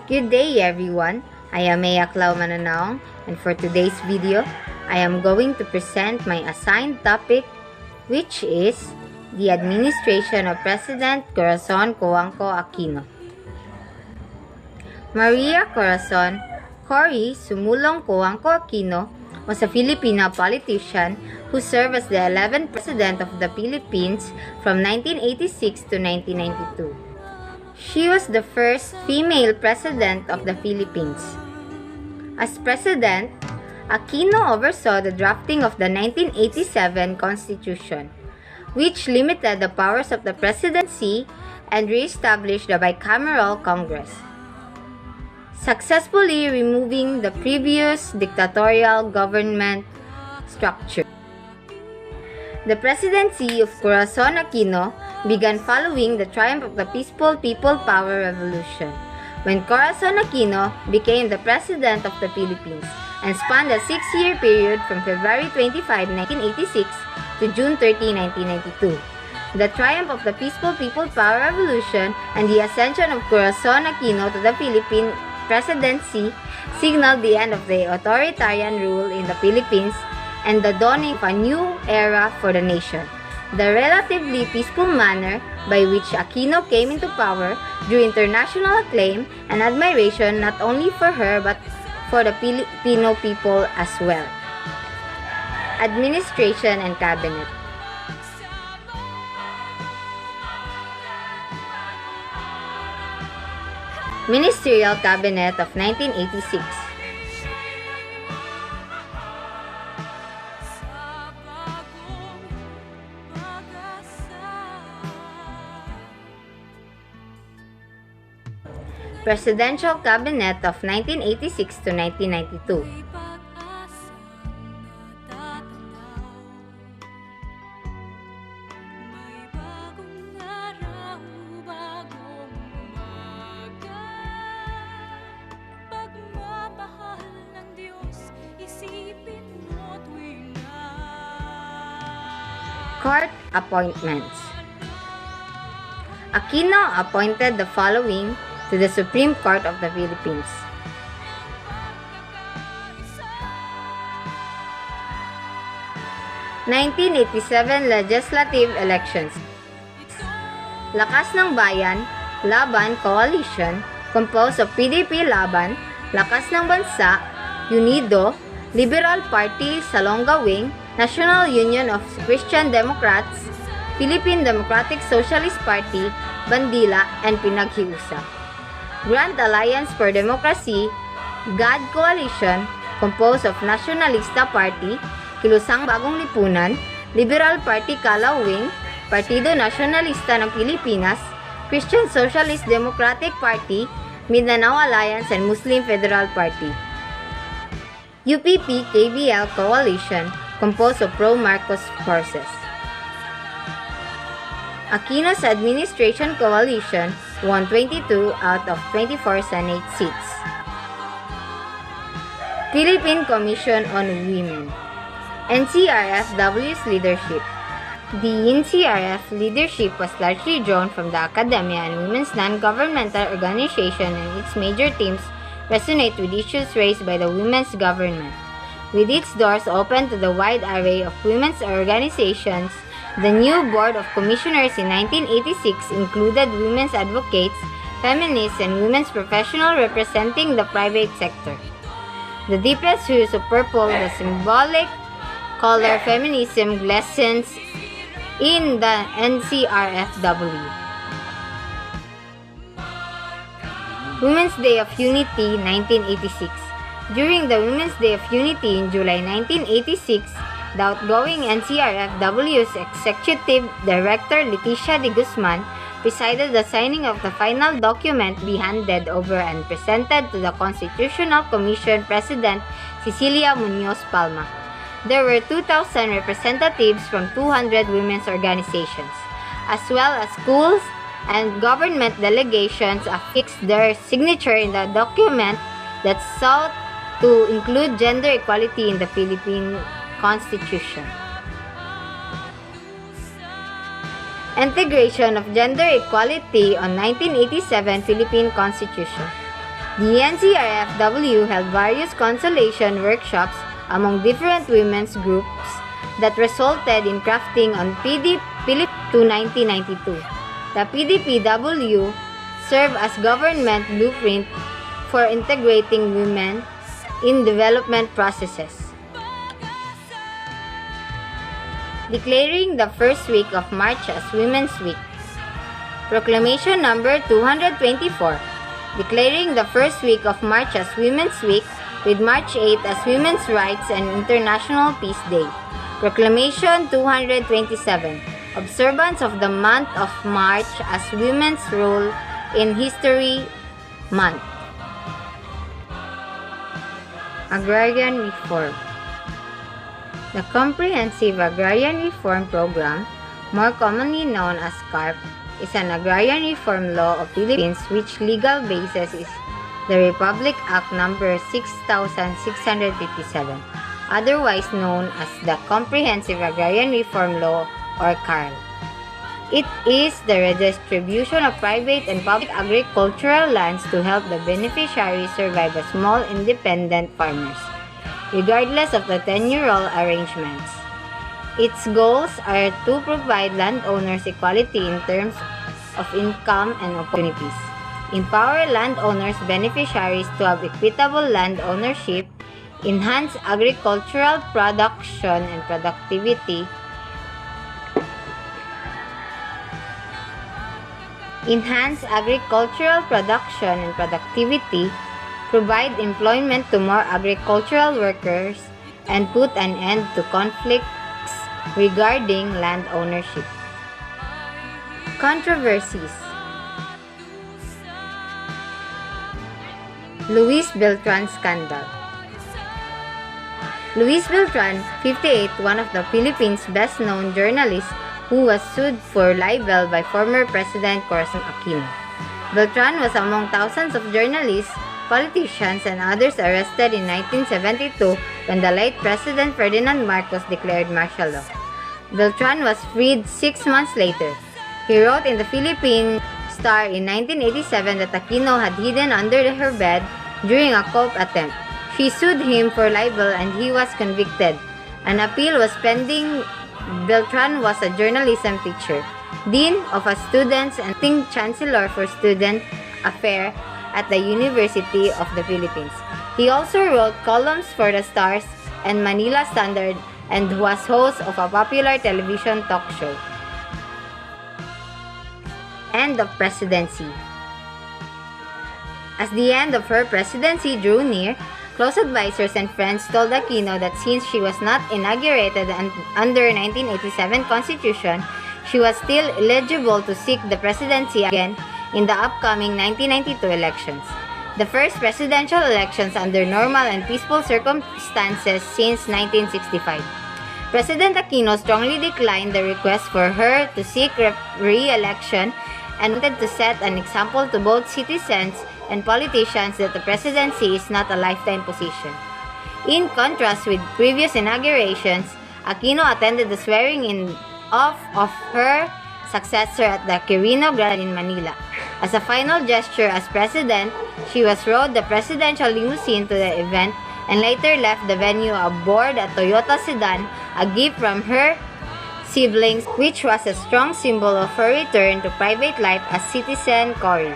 Good day everyone, I am Mea Mananaong, and for today's video, I am going to present my assigned topic, which is the administration of President Corazon Aquino. Maria Corazon Cory Sumulong Aquino was a Filipino politician who served as the 11th President of the Philippines from 1986 to 1992. She was the first female President of the Philippines. As President, Aquino oversaw the drafting of the 1987 Constitution, which limited the powers of the presidency and re-established the bicameral Congress, successfully removing the previous dictatorial government structure. The presidency of Corazon Aquino began following the triumph of the peaceful People Power Revolution, when Corazon Aquino became the President of the Philippines and spanned a 6-year period from February 25, 1986 to June 30, 1992. The triumph of the peaceful People Power Revolution and the ascension of Corazon Aquino to the Philippine presidency signaled the end of the authoritarian rule in the Philippines and the dawning of a new era for the nation. The relatively peaceful manner by which Aquino came into power drew international acclaim and admiration not only for her but for the Filipino people as well. Administration and Cabinet. Ministerial Cabinet of 1986. Presidential Cabinet of 1986 to 1992. Court appointments. Aquino appointed the following to the Supreme Court of the Philippines: (1987) Legislative Elections. Lakas ng Bayan Laban Coalition, composed of PDP Laban, Lakas ng Bansa, Unido, Liberal Party Salonga Wing, National Union of Christian Democrats, Philippine Democratic Socialist Party, Bandila, and Pinaghiusap. Grand Alliance for Democracy, GAD Coalition, composed of Nacionalista Party, Kilusang Bagong Lipunan, Liberal Party Calao Wing, Partido Nacionalista ng Pilipinas, Christian Socialist Democratic Party, Mindanao Alliance, and Muslim Federal Party. UPP-KBL Coalition, composed of pro-Marcos forces. Aquino's administration coalition won 22 out of 24 Senate seats. Philippine Commission on Women. NCRFW's leadership. The NCRF leadership was largely drawn from the academia and women's non-governmental organization, and its major themes resonate with issues raised by the women's government. With its doors open to the wide array of women's organizations, the new Board of Commissioners in 1986 included women's advocates, feminists, and women's professionals representing the private sector. The deepest hues of purple, the symbolic color feminism, glistens in the NCRFW. Women's Day of Unity, 1986. During the Women's Day of Unity in July 1986, the outgoing NCRFW's Executive Director Leticia de Guzman presided the signing of the final document be handed over and presented to the Constitutional Commission President Cecilia Muñoz Palma. There were 2,000 representatives from 200 women's organizations, as well as schools and government delegations affixed their signature in the document that sought to include gender equality in the Philippine Constitution. Integration of gender equality on 1987 Philippine Constitution. The NCRFW held various consultation workshops among different women's groups that resulted in crafting on PDP to 1992. The PDPW served as government blueprint for integrating women in development processes. Declaring the first week of March as Women's Week. Proclamation number 224. Declaring the first week of March as Women's Week with March 8 as Women's Rights and International Peace Day. Proclamation 227. Observance of the month of March as Women's Role in History Month. Agrarian Reform. The Comprehensive Agrarian Reform Program, more commonly known as CARP, is an agrarian reform law of Philippines which legal basis is the Republic Act No. 6657, otherwise known as the Comprehensive Agrarian Reform Law or CARL. It is the redistribution of private and public agricultural lands to help the beneficiaries survive as small independent farmers, regardless of the tenural arrangements. Its goals are to provide landowners equality in terms of income and opportunities, empower landowners beneficiaries to have equitable land ownership, enhance agricultural production and productivity, provide employment to more agricultural workers, and put an end to conflicts regarding land ownership. Controversies. Luis Beltran Scandal. Luis Beltran, 58, one of the Philippines' best-known journalists who was sued for libel by former President Corazon Aquino. Beltran was among thousands of journalists, politicians, and others arrested in 1972 when the late President Ferdinand Marcos declared martial law. Beltran was freed 6 months later. He wrote in the Philippine Star in 1987 that Aquino had hidden under her bed during a coup attempt. She sued him for libel and he was convicted. An appeal was pending. Beltran was a journalism teacher, dean of students, and chancellor for student affairs at the University of the Philippines. He also wrote columns for the Stars and Manila Standard and was host of a popular television talk show. End of presidency. As the end of her presidency drew near, close advisors and friends told Aquino that since she was not inaugurated under 1987 Constitution, she was still eligible to seek the presidency again in the upcoming 1992 elections, the first presidential elections under normal and peaceful circumstances since 1965. President Aquino strongly declined the request for her to seek re-election and wanted to set an example to both citizens and politicians that the presidency is not a lifetime position. In contrast with previous inaugurations, Aquino attended the swearing-in of her successor at the Quirino Grand in Manila. As a final gesture as president, she was rode the presidential limousine to the event and later left the venue aboard a Toyota sedan, a gift from her siblings, which was a strong symbol of her return to private life as citizen Cory.